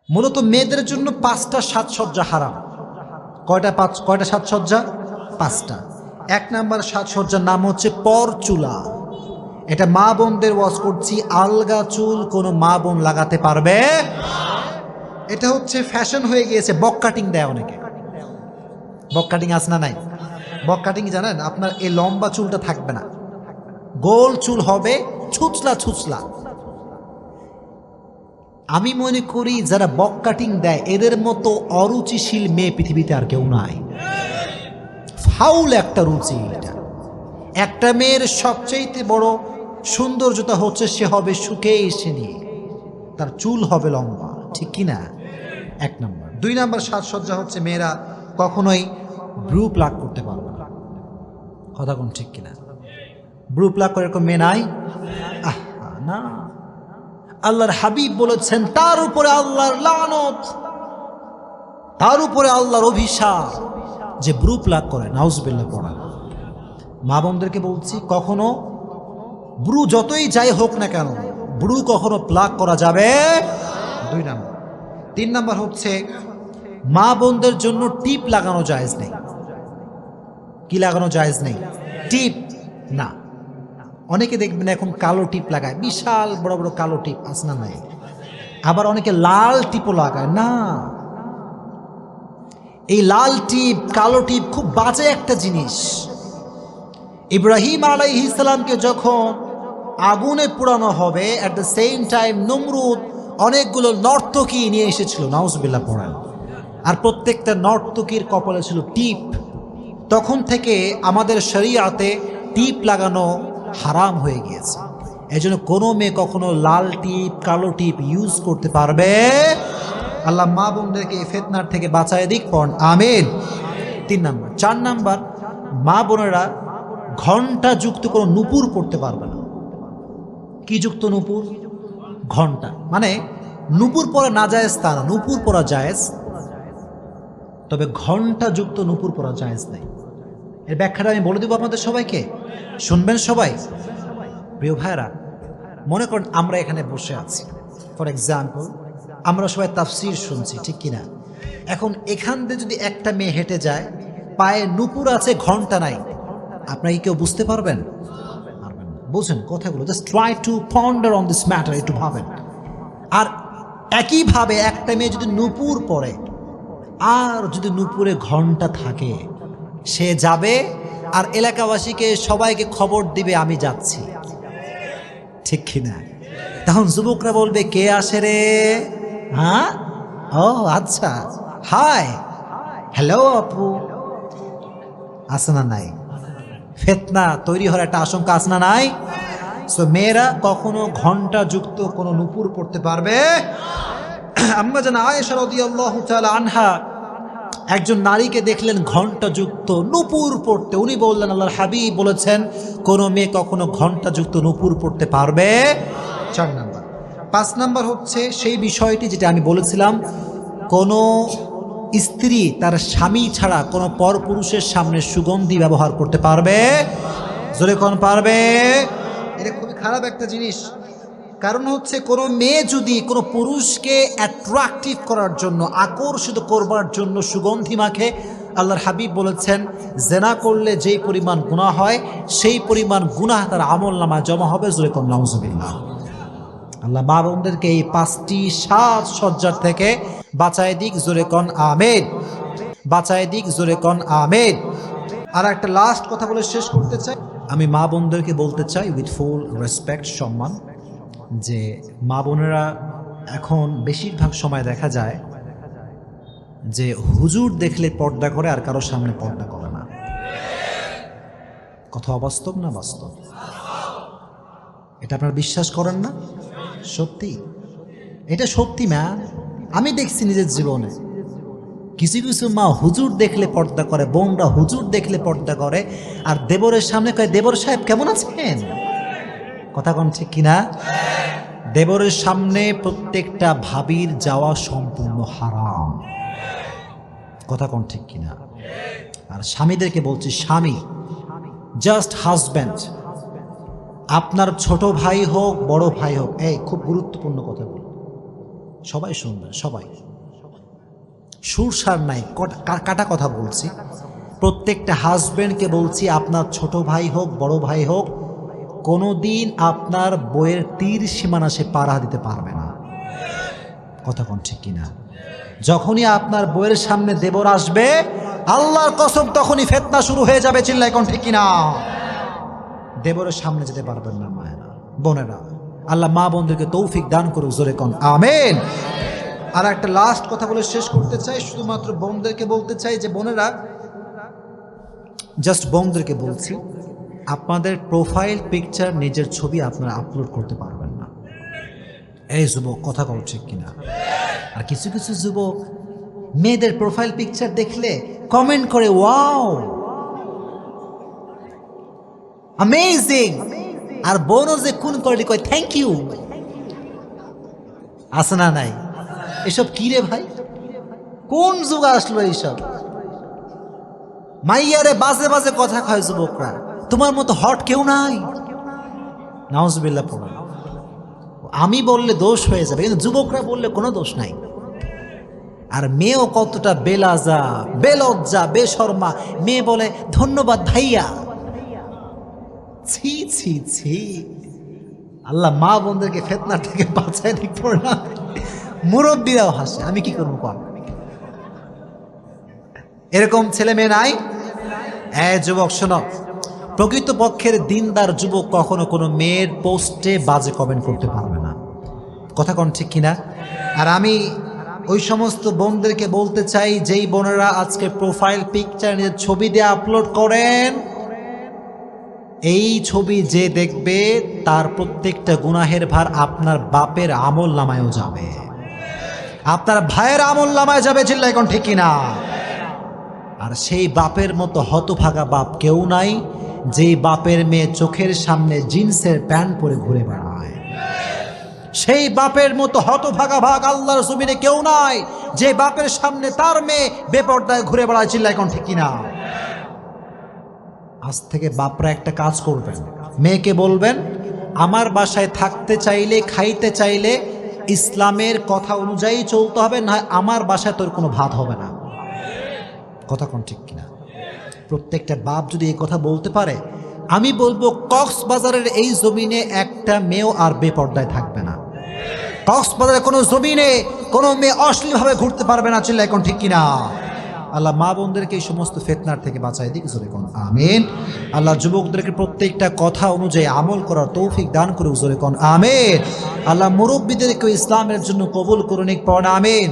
মূলত মেয়েদের জন্য 5টা সাজসজ্জা হারাম। কয়টা সাজসজ্জা? 5টা। 1 নাম্বার সাজসজ্জার নাম হচ্ছে পরচুলা। এটা মা বোনদের ওয়াজ করছি, আলগা চুল কোনো মা বোন লাগাতে পারবে। এটা হচ্ছে ফ্যাশন হয়ে গিয়েছে, বক কাটিং দেয় অনেকে। বক কাটিং আছে না নাই? বক কাটিং জানেন? আপনার এই লম্বা চুলটা থাকবে না, গোল চুল হবে, ছুচলা ছুচলা। আমি মনে করি যারা বক কাটিং দেয় এদের মতো অরুচিশীল মেয়ে পৃথিবীতে আর কেউ নাই। ফাউল একটা রুচি এটা। একটা মেয়ের সবচেয়ে বড় সৌন্দর্যতা হচ্ছে সে হবে সুখে এসে নিয়ে, তার চুল হবে লম্বা, ঠিক কি না? 1 নম্বর। 2 নম্বর সাজসজ্জা হচ্ছে মেয়েরা কখনোই ব্রু প্লাগ করতে পারবে না। কথা কোন ঠিক কিনা? ব্রু প্লাগ করে এরকম মেয়ে নাই? না, আল্লাহর হাবিব বলেছেন তার উপরে আল্লাহর লানত, তার উপরে আল্লাহর অভিশাপ যে ব্রু প্লাগ করে। নাউজুবিল্লাহ পড়া। মা বোনদেরকে বলছি, কখনো ব্রু যতই যাই হোক না কেন, ব্রু কখনো প্লাগ করা যাবে। 2 নম্বর। 3 নম্বর হচ্ছে মা বোনদের জন্য টিপ লাগানো জায়েজ নেই। কি লাগানো জায়েজ নেই? টিপ না। অনেকে দেখবেন এখন কালো টিপ লাগায়, বিশাল বড় বড় কালো টিপ, আসনা নাই। আবার অনেকে লাল টিপও লাগায়। না, এই লাল টিপ কালো টিপ খুব বাজে একটা জিনিস। ইব্রাহিম আলাইহিস সালামকে যখন আগুনে পোড়ানো হবে, অ্যাট দ্য সেম টাইম নমরুদ অনেকগুলো নর্তকী নিয়ে এসেছিল, নাউজুবিল্লাহ পড়েন। আর প্রত্যেকটা নর্তকীর কপালে ছিল টিপ। তখন থেকে আমাদের শরীয়তে টিপ লাগানো হারাম হয়ে গিয়েছে। এজন্য কোনো মেয়ে কখনো লাল টিপ কালো টিপ ইউজ করতে পারবে। আল্লাহ মা বোনদেরকে এই ফিতনার থেকে বাঁচায় দিক, পড় আমিন। 3 নম্বর। 4 নম্বর, মা বোনেরা ঘণ্টা যুক্ত কোনো নূপুর পড়তে পারবে না। কি যুক্ত নূপুর? ঘণ্টা। মানে নূপুর পরা না জায়েজ তা না, নূপুর পরা জায়েজ, তবে ঘণ্টা যুক্ত নূপুর পরা জায়েজ নেই। এর ব্যাখ্যাটা আমি বলে দেবো আপনাদের সবাইকে, শুনবেন সবাই। প্রিয় ভাইরা, মনে করেন আমরা এখানে বসে আছি, ফর এক্সাম্পল আমরা সবাই তাফসীর শুনছি, ঠিক কিনা? এখন এখান দিয়ে যদি একটা মেয়ে হেঁটে যায়, পায়ে নূপুর আছে, ঘণ্টা নাই, আপনারা কি কেউ বুঝতে পারবেন? পারবেন না। বুঝেন কথাগুলো? Just try to ponder on this matter, একটু ভাবেন। আর একইভাবে একটা মেয়ে যদি নূপুর পরে আর যদি নূপুরে ঘণ্টা থাকে, সে যাবে আর এলাকাবাসীকে সবাইকে খবর দিবে আমি যাচ্ছি, ঠিক কিনা? তখন যুবকরা বলবে কে আসে রে? হ্যাঁ, ও আচ্ছা, হাই, হ্যালো আপু। আছে না নাই? ফিতনা তৈরি হওয়ার একটা আশঙ্কা আছে না নাই? সো মেয়েরা কখনো ঘণ্টা যুক্ত কোনো নূপুর পড়তে পারবে। আম্মা জান আয়েশা রাদিয়াল্লাহু তাআলা আনহা একজন নারীকে দেখলেন ঘণ্টা যুক্ত নূপুর পড়তে। উনি বললেন আল্লাহর হাবিব বলেছেন কোনো মেয়ে কখনো ঘণ্টা যুক্ত নূপুর পড়তে পারবে। 4 নম্বর। 5 নম্বর হচ্ছে সেই বিষয়টি যেটা আমি বলেছিলাম, কোনো স্ত্রী তার স্বামী ছাড়া কোনো পরপুরুষের সামনে সুগন্ধি ব্যবহার করতে পারবে। জোরে কোন পারবে? এটা খুবই খারাপ একটা জিনিস। কারণ হচ্ছে কোনো মেয়ে যদি কোনো পুরুষকে অ্যাট্রাকটিভ করার জন্য, আকর্ষিত করবার জন্য সুগন্ধি মাখে, আল্লাহর হাবিব বলেছেন জেনা করলে যেই পরিমাণ গুনাহ হয় সেই পরিমাণ গুনাহ তার আমলনামায় জমা হবে। জোরে কোন নাউজুবিল্লাহ। আল্লাহ মা বোনদেরকে এই 5টি সাজসজ্জার থেকে বাঁচায় দিক। জোরে কোন আমিন। বাঁচায় দিক। জোরে কোন আমিন। আর একটা লাস্ট কথা বলে শেষ করতে চাই। আমি মা বোনদেরকে বলতে চাই উইথ ফুল রেসপেক্ট, সম্মান, যে মা বোনেরা এখন বেশিরভাগ সময় দেখা যায় যে হুজুর দেখলে পর্দা করে আর কারো সামনে পর্দা করে না। কথা অবাস্তব না বাস্তব? এটা আপনারা বিশ্বাস করেন না? সত্যি, এটা সত্যি ম্যাম। আমি দেখছি নিজের জীবনে কিছু কিছু মা হুজুর দেখলে পর্দা করে, বোনরা হুজুর দেখলে পর্দা করে, আর দেবরের সামনে কয় দেবর সাহেব কেমন আছেন। কথা কোন ঠিক কিনা? দেবরের সামনে প্রত্যেকটা ভাবির যাওয়া সম্পূর্ণ হারাম। কথা কোন ঠিক কিনা? আর স্বামীদেরকে বলছি, স্বামী জাস্ট হাজব্যান্ড, আপনার ছোট ভাই হোক বড় ভাই হোক, এই খুব গুরুত্বপূর্ণ কথা বল, সবাই শুনবেন, সবাই সুরসার নাই, কাটা কথা বলছি। প্রত্যেকটা হাজব্যান্ডকে বলছি, আপনার ছোট ভাই হোক বড় ভাই হোক, কোনোদিন আপনার বইয়ের তীর সীমানা সে পাড়া দিতে পারবে না। কথা কোন ঠিক কিনা? যখনই আপনার বইয়ের সামনে দেবর আসবে, আল্লাহর কসম তখনই ফিতনা শুরু হয়ে যাবে। চিল্লায় কোন ঠিক কিনা? দেবরের সামনে যেতে পারবেন না মায়েরা, বোনেরা। আল্লাহ মা বোনদেরকে তৌফিক দান করুক, জোরে কোন আমিন। আর একটা লাস্ট কথা বলে শেষ করতে চাই, শুধুমাত্র বোনদেরকে বলতে চাই যে বোনেরা, জাস্ট বোনদেরকে বলছি, আপনাদের প্রোফাইল পিকচার নিজের ছবি আপনারা আপলোড করতে পারবেন না। এই যুবক, কথা বল ঠিক কিনা? আর কিছু কিছু যুবক মেয়েদের প্রোফাইল পিকচার দেখলে কমেন্ট করে, ওয়াও অ্যামেজিং, আর বোনও যে কোন করে কয় থ্যাংক ইউ। আছে না নাই? এসব কি রে ভাই, কোন যুগ আসলো এইসব? মাইয়ারে বাজে বাজে কথা কয় যুবকরা, তোমার মতো হট কেউ নাই। নাউজুবিল্লাহ পড়া। আমি বললে দোষ হয়ে যাবে, কিন্তু যুবকরা বললে কোনো দোষ নাই। আর মেয়েও কতটা বেলাজা, বেলজ্জা, বেশর্মা। মেয়ে বলে ধন্যবাদ ভাইয়া। ছি ছি ছি। আল্লাহ মা বোনদেরকে ফিতনা থেকে বাঁচায় দিক না। মুরব্বীরাও হাসে, আমি কি করবো কর? এরকম ছেলে মেয়ে নাই? যুবক শোনো, প্রকৃত পক্ষের দিনদার যুবক কখনো কোনো মেয়ের পোস্টে বাজে কমেন্ট করতে পারবে না। কথা কোন ঠিক কিনা? আর আমি ওই সমস্ত বোনদেরকে বলতে চাই, যেই বোনেরা আজকে প্রোফাইল পিকচার নিজের ছবি দিয়ে আপলোড করেন, এই ছবি যে দেখবে তার প্রত্যেকটা গুনাহের ভার আপনার বাপের আমল নামায়ও যাবে, আপনার ভাইয়ের আমল নামায় যাবে। চিল্লাই কোন ঠিক কিনা? আর সেই বাপের মতো হতভাগা বাপ কেউ নাই, যেই বাপের মেয়ে চোখের সামনে জিন্সের প্যান্ট পরে ঘুরে বেড়ায়। সেই বাপের মতো হতভাগা ভাগ আল্লাহর জমিনে কেউ নাই, যে বাপের সামনে তার মেয়ে বেপরদায় ঘুরে বেড়ায়। চিল্লাই কোন ঠিক কিনা? আজ থেকে বাপরা একটা কাজ করবেন, মেয়েকে বলবেন, আমার বাসায় থাকতে চাইলে, খাইতে চাইলে ইসলামের কথা অনুযায়ী চলতে হবে, না আমার বাসায় তোর কোনো ভাত হবে না। কথা কোন ঠিক কিনা? প্রত্যেকটা বাপ যদি এই কথা বলতে পারে, আমি বলবো কক্সবাজারের এই জমিনে একটা মেয়েও আর বেপর্দায় থাকবে না। কক্সবাজারের কোনো জমিনে কোনো মেয়ে অশ্লীলভাবে ঘুরতে পারবে না। চিল্লাই কোন ঠিক কিনা? আল্লাহ মা বোনদেরকে এই সমস্ত ফিতনার থেকে বাঁচাই দিক, জোরে কোন আমিন। আল্লাহ যুবকদেরকে প্রত্যেকটা কথা অনুযায়ী আমল করার তৌফিক দান করুক, জোরে কোন আমিন। আল্লাহ মুরব্বীদেরকে ইসলামের জন্য কবুল করুন, পড়া আমিন।